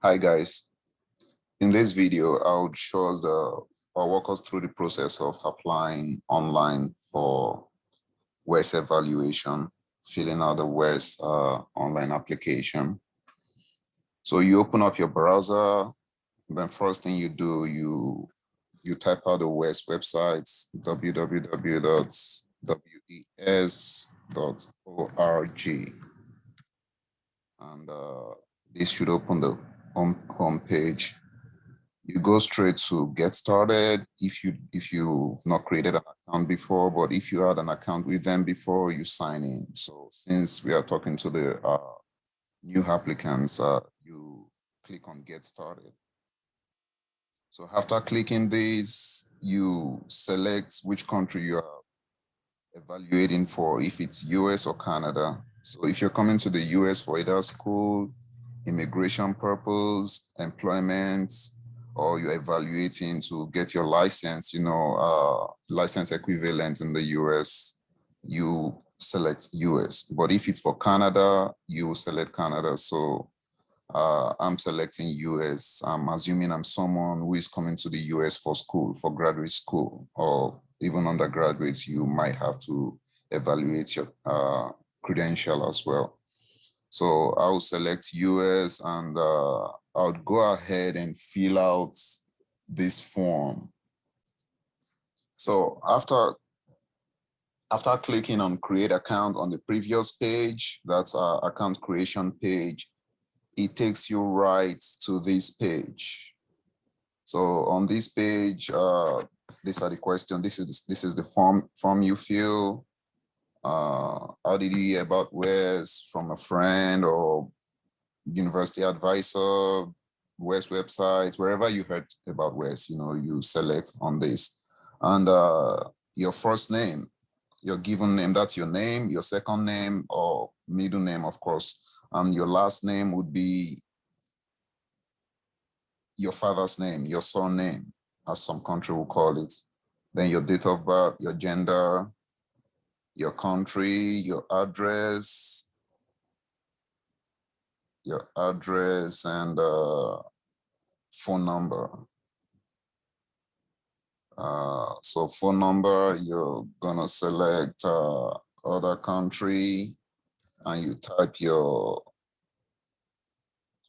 Hi guys, in this video, I'll show us I'll walk us through the process of applying online for WES evaluation, filling out the WES online application. So you open up your browser, then first thing you do, you type out the WES website, www.wes.org. And this should open the home page. You go straight to get started if you've not created an account before, but if you had an account with them before, you sign in. So since we are talking to the new applicants, you click on get started. So after clicking this, you select which country you are evaluating for, if it's US or Canada. So if you're coming to the US for either school, immigration purpose, employment, or you're evaluating to get your license, license equivalent in the US, you select US. But if it's for Canada, you select Canada. So I'm selecting US. I'm assuming I'm someone who is coming to the US for school, for graduate school, or even undergraduates, you might have to evaluate your credential as well. So I will select US and I'll go ahead and fill out this form. So after clicking on create account on the previous page, that's our account creation page, it takes you right to this page. So on this page, these are the questions. This is the form you fill. How did you hear about WES? From a friend or university advisor, WES website, wherever you heard about WES, you select on this. And your first name, your given name, that's your name, your second name or middle name, of course. And your last name would be your father's name, your surname, as some country will call it. Then your date of birth, your gender, your country, your address, and phone number. So phone number, you're gonna select other country and you type your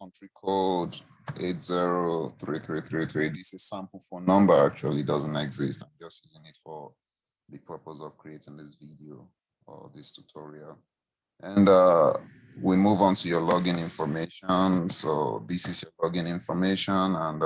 country code 803333. This is sample phone number, actually doesn't exist. I'm just using it for the purpose of creating this video or this tutorial. And we move on to your login information. So this is your login information, and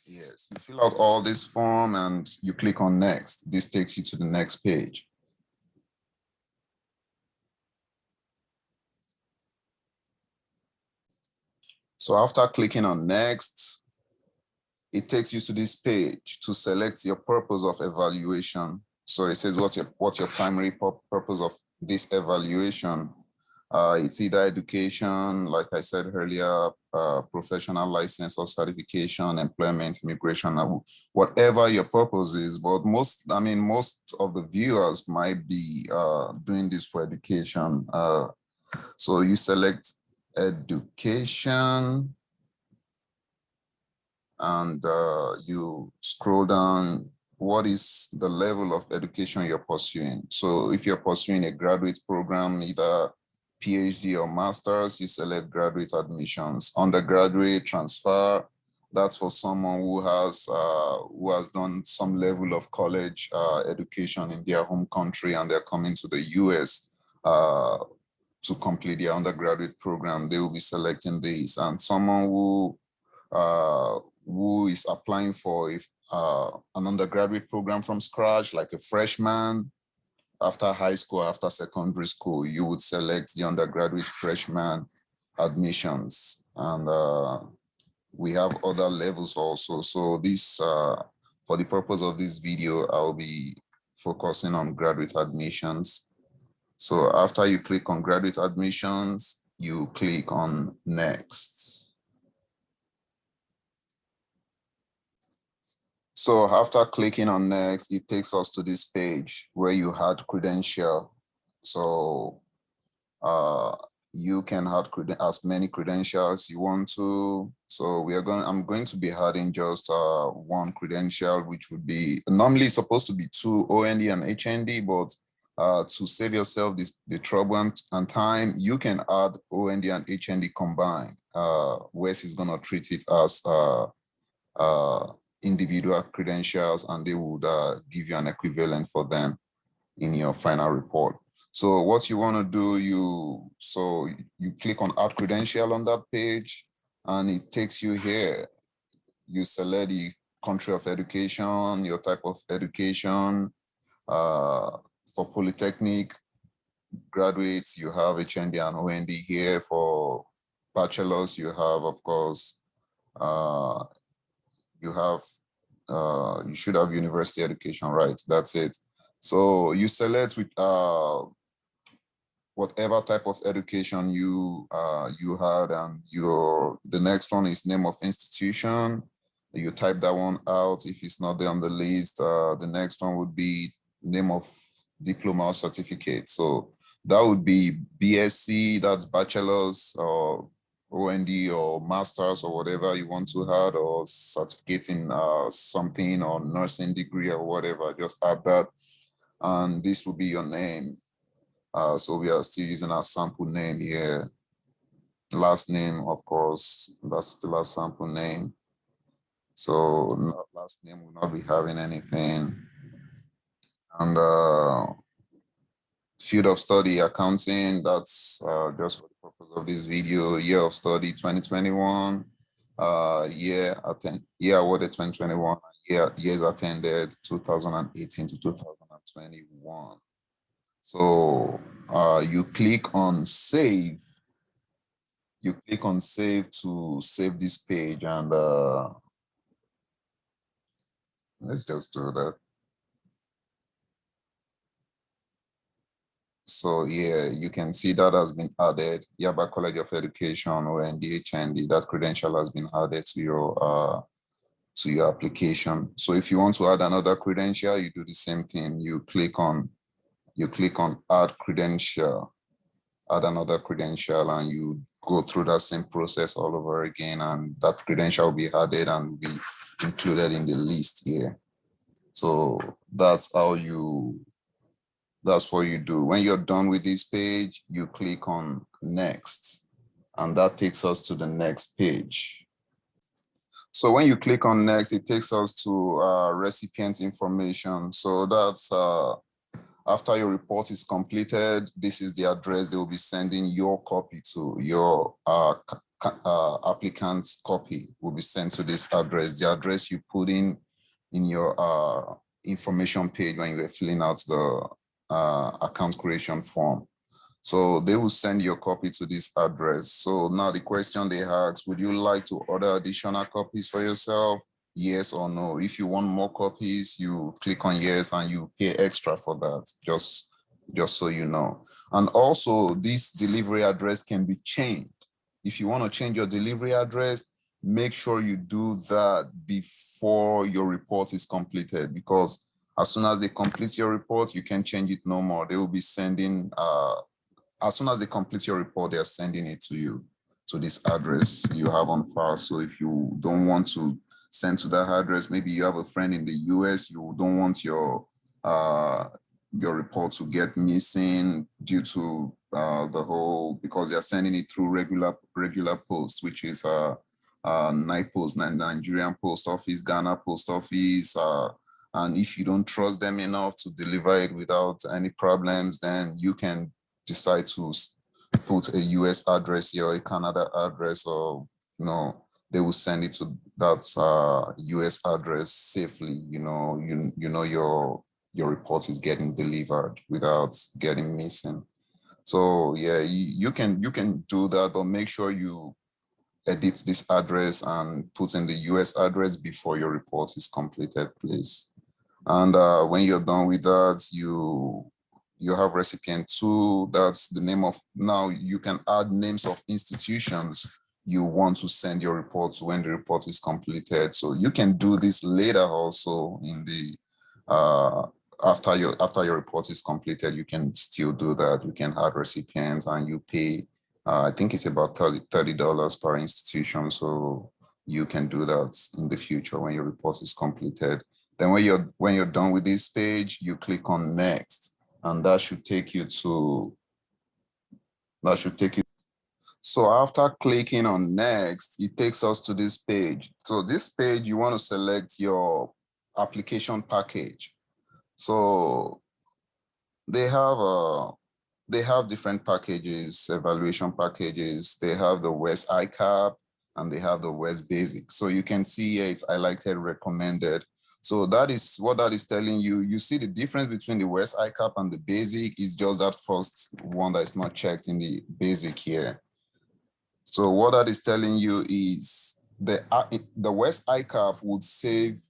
yes, you fill out all this form and you click on next. This takes you to the next page. So after clicking on next, it takes you to this page to select your purpose of evaluation. So it says what's your primary purpose of this evaluation. It's either education, like I said earlier, professional license or certification, employment, immigration, whatever your purpose is. But most of the viewers might be doing this for education. So you select education, and you scroll down. What is the level of education you're pursuing? So if you're pursuing a graduate program, either PhD or master's, you select graduate admissions. Undergraduate transfer, that's for someone who has done some level of college education in their home country and they're coming to the US to complete their undergraduate program. They will be selecting this. And someone who is applying for an undergraduate program from scratch, like a freshman, after high school, after secondary school, you would select the undergraduate freshman admissions. And we have other levels also. So this, for the purpose of this video, I'll be focusing on graduate admissions. So after you click on graduate admissions, you click on next. So after clicking on next, it takes us to this page where you had credential. So You can add as many credentials you want to. So I'm going to be adding just one credential, which would be normally supposed to be 2 OND and HND, but to save yourself the trouble and time, you can add OND and HND combined. WES is going to treat it as individual credentials, and they would give you an equivalent for them in your final report. So what you want to do, you click on add credential on that page, and it takes you here. You select the country of education, your type of education. For polytechnic graduates, you have HND and OND here. For bachelors, you have, of course, you should have university education, right? That's it. So you select with whatever type of education you had, and the next one is name of institution. You type that one out. If it's not there on the list, the next one would be name of diploma or certificate. So that would be BSc, that's bachelor's, or OND, or master's, or whatever you want to add, or certificate in something, or nursing degree, or whatever. Just add that, and this will be your name. So we are still using our sample name here. Last name, of course, that's still our sample name. So last name will not be having anything. And field of study, accounting, that's just for the purpose of this video. Year of study 2021, year awarded 2021, years attended 2018 to 2021. So you click on save. You click on save to save this page, and let's just do that. So yeah, you can see that has been added. Yaba College of Education, or NDHND, that credential has been added to your application. So if you want to add another credential, you do the same thing. You click on add credential, add another credential, and you go through that same process all over again, and that credential will be added and be included in the list here. So that's what you do. When you're done with this page, you click on next, and that takes us to the next page. So when you click on next, it takes us to recipient information. So that's after your report is completed, this is the address they will be sending your copy to. Your applicant's copy will be sent to this address, the address you put in your information page when you were filling out the account creation form. So they will send your copy to this address. So now the question they ask, would you like to order additional copies for yourself? Yes or no. If you want more copies, you click on yes, and you pay extra for that, just so you know. And also, this delivery address can be changed. If you want to change your delivery address, make sure you do that before your report is completed, because as soon as they complete your report, you can change it no more. They will be sending, as soon as they complete your report, they are sending it to you, to this address you have on file. So if you don't want to send to that address, maybe you have a friend in the US, you don't want your report to get missing due to because they're sending it through regular post, which is NIPOST, Nigerian Post Office, Ghana Post Office, and if you don't trust them enough to deliver it without any problems, then you can decide to put a US address here, or a Canada address, or they will send it to that US address safely. Your report is getting delivered without getting missing. So yeah, you can do that, but make sure you edit this address and put in the US address before your report is completed, please. And when you're done with that, you have recipient 2. That's the name of, now you can add names of institutions you want to send your report to when the report is completed. So you can do this later also in the after your report is completed. You can still do that. You can add recipients, and you pay I think it's about $30 per institution. So you can do that in the future when your report is completed. Then when you're done with this page, you click on next, and that should take you to So after clicking on next, it takes us to this page. So this page, you want to select your application package. So they have different packages, evaluation packages. They have the WES ICAP and they have the WES Basic. So you can see here it's highlighted recommended. So that is what that is telling you. You see the difference between the WES ICAP and the Basic is just that first one that is not checked in the Basic here. So what that is telling you is the WES ICAP would save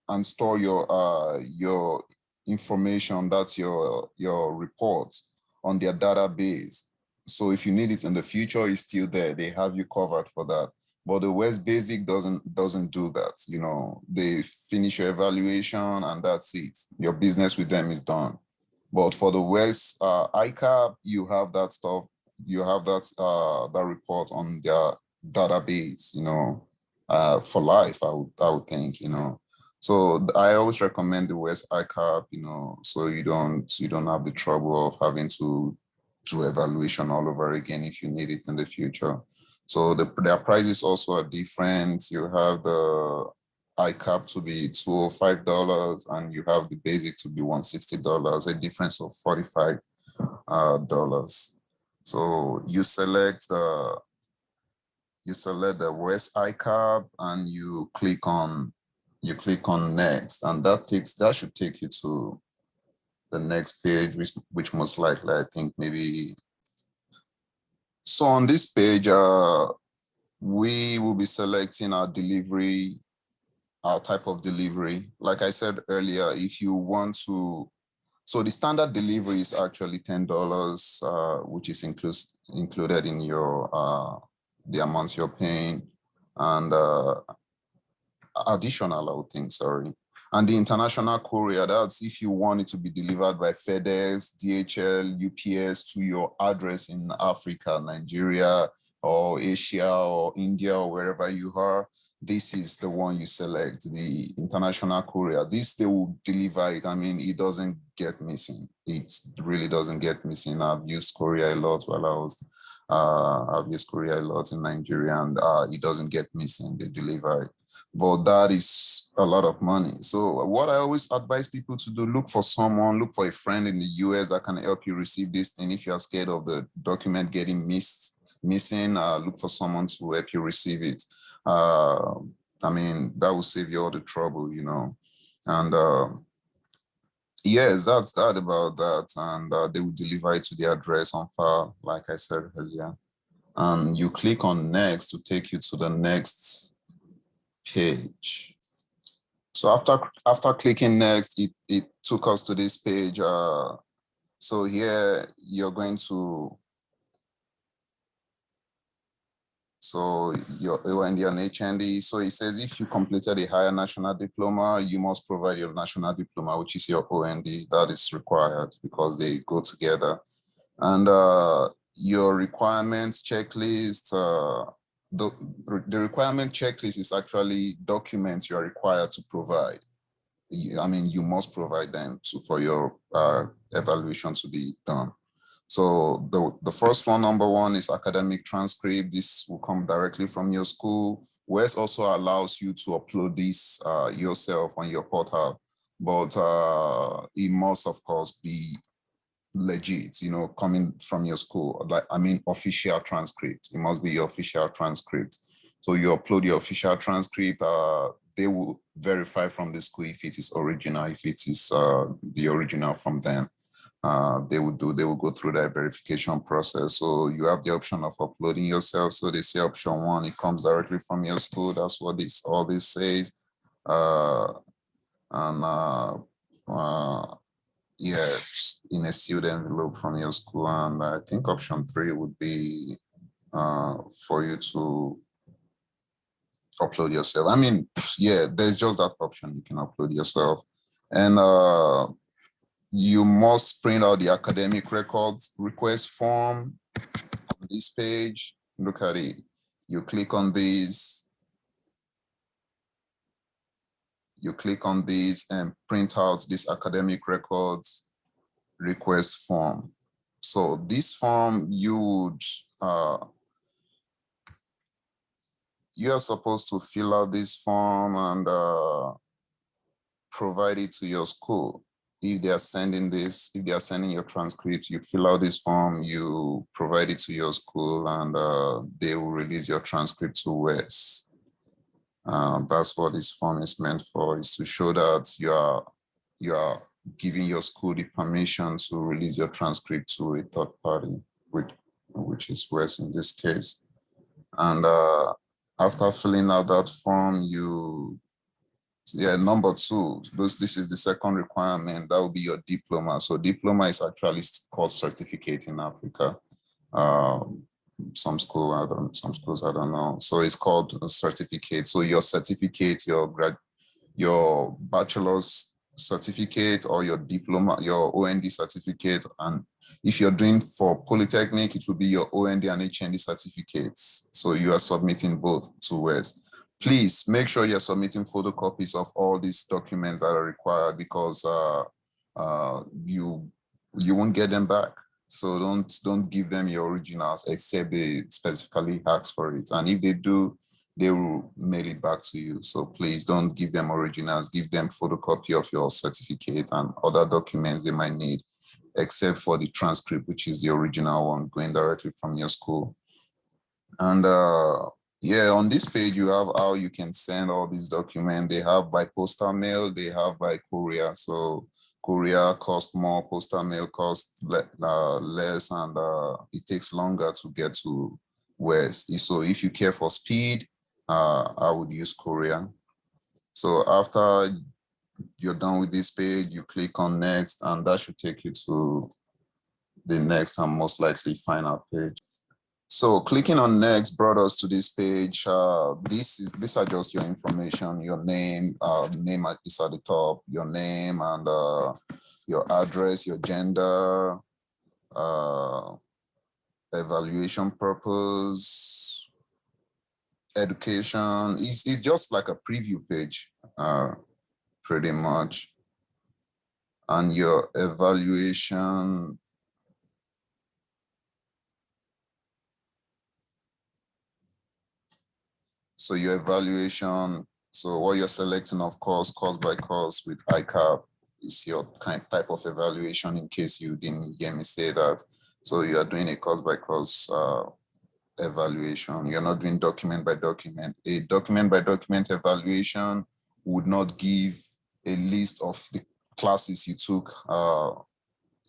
and store your information, that's your report, on their database. So if you need it in the future, it's still there. They have you covered for that. But the WES Basic doesn't do that. You know, they finish your evaluation and that's it. Your business with them is done. But for the WES ICAP, you have that stuff. You have that report on their database. You know, for life. I would think. You know. So I always recommend the WES ICAP, you know, so you don't have the trouble of having to do evaluation all over again if you need it in the future. So their prices also are different. You have the ICAP to be $205 and you have the basic to be $160, a difference of $45. So you select the WES ICAP and you click on next, and that should take you to the next page, which most likely I think maybe. So on this page, we will be selecting our delivery, our type of delivery. Like I said earlier, if you want to, so the standard delivery is actually $10, which is included in your the amounts you're paying, and additional, I would think, sorry. And the international courier, that's if you want it to be delivered by FedEx, DHL, UPS to your address in Africa, Nigeria, or Asia, or India, or wherever you are, this is the one you select, the international courier. This, they will deliver it. I mean, it doesn't get missing. It really doesn't get missing. I've used courier a lot while I was, I've used courier a lot in Nigeria, and it doesn't get missing. They deliver it. But that is a lot of money. So what I always advise people to do, look for a friend in the US that can help you receive this thing. If you're scared of the document getting missing, look for someone to help you receive it. I mean, that will save you all the trouble, you know. And yes, that's that about that. And they will deliver it to the address on file, like I said earlier. And you click on next to take you to the next page. So after clicking next, it took us to this page. So here you're going to, so your OND and HND. So it says if you completed a higher national diploma, you must provide your national diploma, which is your OND. That is required because they go together. And your requirements checklist, the requirement checklist is actually documents you are required to provide. I mean, you must provide them for your evaluation to be done. So the first one, number one, is academic transcript. This will come directly from your school. WES also allows you to upload this yourself on your portal, but it must, of course, be legit, you know, coming from your school. Like, I mean, official transcript. It must be your official transcript. So you upload your official transcript. They will verify from the school if it is original, if it is the original from them. They will go through that verification process. So you have the option of uploading yourself. So they say option one, it comes directly from your school. That's what all this says. Yeah, in a sealed envelope from your school. And I think option three would be for you to upload yourself. I mean, yeah, there's just that option. You can upload yourself. And you must print out the academic records request form. this page, look at it. You click on these. You click on these and print out this academic records request form. So this form you are supposed to fill out this form and provide it to your school. If they are sending this, if they are sending your transcript, you fill out this form, you provide it to your school, and they will release your transcript to WES. That's what this form is meant for, is to show that you are giving your school the permission to release your transcript to a third party, which is WES in this case. And after filling out that form, number two, this is the second requirement. That will be your diploma. So diploma is actually called certificate in Africa. Some schools, I don't know. So it's called a certificate. So your certificate, your bachelor's certificate or your diploma, your OND certificate. And if you're doing for Polytechnic, it will be your OND and HND certificates. So you are submitting both to WES. Please make sure you're submitting photocopies of all these documents that are required, because you won't get them back. So don't give them your originals except they specifically ask for it. And if they do, they will mail it back to you. So please don't give them originals, give them photocopy of your certificate and other documents they might need, except for the transcript, which is the original one going directly from your school. And on this page, you have how you can send all these documents. They have by postal mail, they have by courier. So courier costs more, postal mail costs less, and it takes longer to get to WES. So if you care for speed, I would use courier. So after you're done with this page, you click on next, and that should take you to the next and most likely final page. So clicking on next brought us to this page. These are just your information, your name, name is at the top, your name and your address, your gender, evaluation purpose, education. It's just like a preview page, pretty much. And your evaluation. So your evaluation, so what you're selecting, of course, course by course with ICAP is your type of evaluation, in case you didn't hear me say that. So you are doing a course by course evaluation. You're not doing document by document. A document by document evaluation would not give a list of the classes you took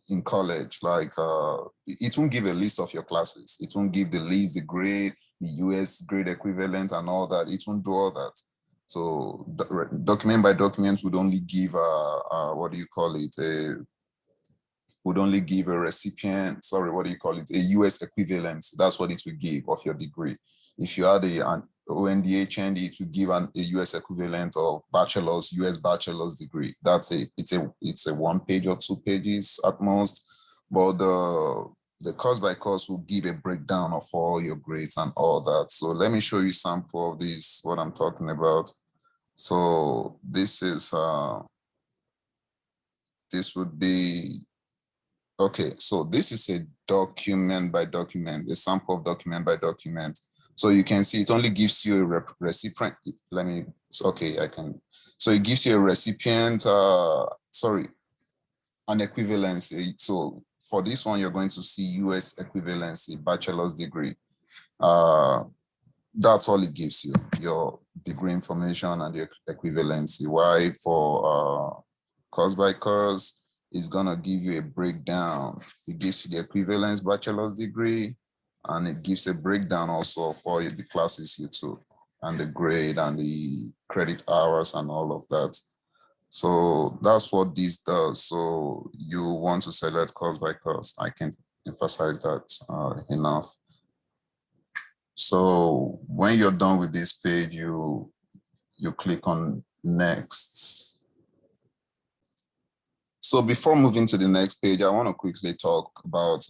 in college. Like it won't give a list of your classes. It won't give the list, the grade, the US grade equivalent and all that. It won't do all that. So document by document would only give what do you call it? Would only give a recipient, a US equivalent. That's what it will give of your degree. If you had an OND, HND, it will give a US equivalent of US bachelor's degree. That's it. It's a 1 page or 2 pages at most, but the course by course will give a breakdown of all your grades and all that. So let me show you a sample of this, what I'm talking about. So this is, this would be, okay, so this is a document by document, a sample of document by document. So you can see it only gives you a recipient. So it gives you a recipient, an equivalency. So for this one, you're going to see US equivalency, bachelor's degree. That's all it gives you, your degree information and the equivalency. Why for course by course, is gonna give you a breakdown. It gives you the equivalence bachelor's degree, and it gives a breakdown also of all the classes you took and the grade and the credit hours and all of that. So that's what this does. So you want to select course by course. I can't emphasize that enough. So when you're done with this page, you click on next. So before moving to the next page, I want to quickly talk about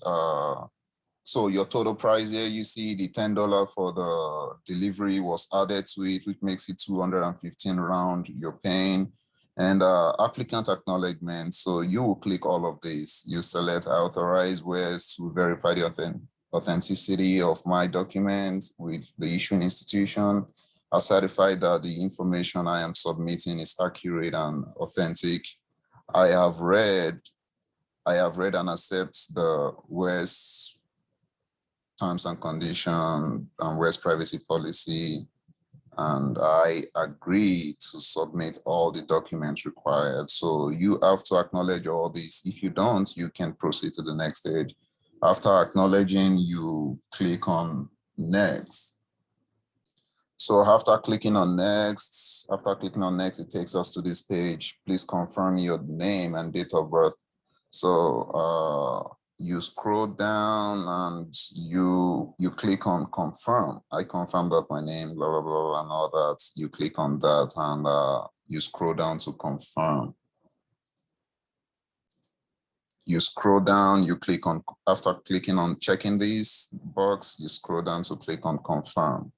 So your total price here, you see the $10 for the delivery was added to it, which makes it 215 round you're paying. And applicant acknowledgement. So you will click all of this. You select authorize WES to verify the authenticity of my documents with the issuing institution. I certify that the information I am submitting is accurate and authentic. I have read and accept the WES terms and conditions and WES privacy policy, and I agree to submit all the documents required. So you have to acknowledge all this. If you don't, you can proceed to the next stage. After acknowledging, you click on next. So after clicking on next, it takes us to this page. Please confirm your name and date of birth. So you scroll down and you click on confirm. I confirm that my name, blah, blah, blah, and all that. You click on that and you scroll down to confirm. You scroll down, you click on, after clicking on checking this box, you scroll down to click on confirm.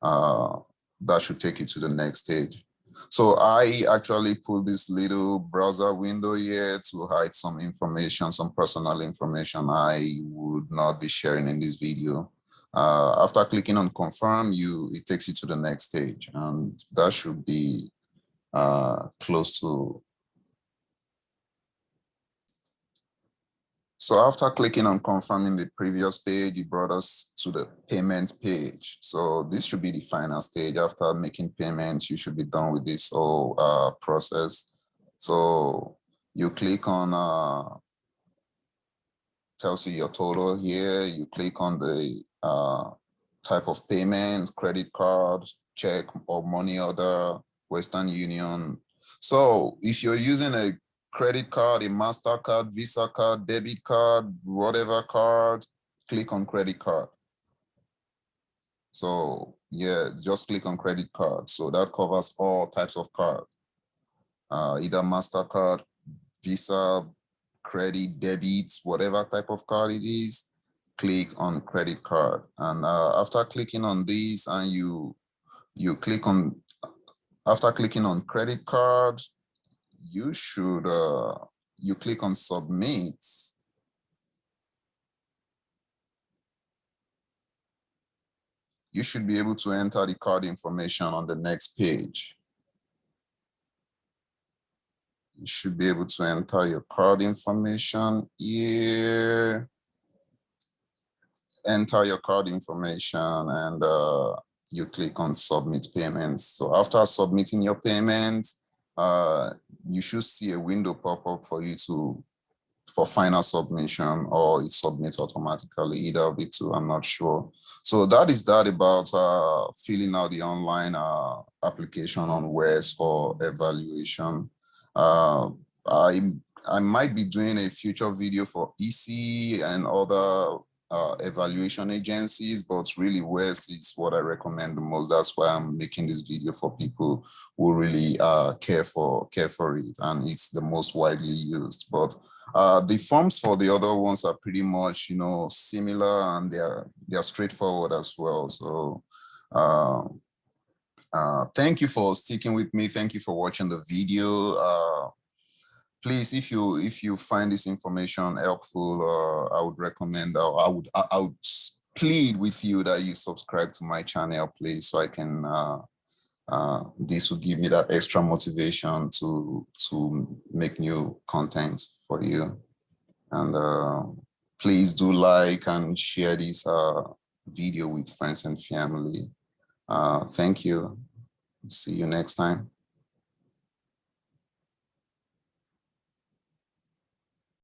That should take you to the next stage. So I actually put this little browser window here to hide some information, some personal information I would not be sharing in this video. After clicking on confirm, it takes you to the next stage, and that should be close to. So after clicking on confirming the previous page, it brought us to the payment page. So this should be the final stage. After making payments, you should be done with this whole process. So you click on, tells you your total here. You click on the type of payment, credit card, check, or money order, Western Union. So if you're using a credit card, a MasterCard, Visa card, debit card, whatever card, click on credit card. So yeah, just click on credit card. So that covers all types of cards, either MasterCard, Visa, credit, debit, whatever type of card it is, click on credit card. And after clicking on this and you click on, after clicking on credit card, you should, you click on submit. You should be able to enter the card information on the next page. You should be able to enter your card information here. Enter your card information and you click on submit payments. So after submitting your payment, you should see a window pop up for you for final submission, or it submits automatically, either of the two, I'm not sure. So that is that about filling out the online application on WES for evaluation. I might be doing a future video for EC and other evaluation agencies, but really WES is what I recommend the most. That's why I'm making this video, for people who really care for it, and it's the most widely used. But the forms for the other ones are pretty much, similar, and they're straightforward as well. So thank you for sticking with me. Thank you for watching the video. Please, if you find this information helpful, I would recommend, I would plead with you that you subscribe to my channel, please, so I can, this will give me that extra motivation to make new content for you. And please do like and share this video with friends and family. Thank you. See you next time.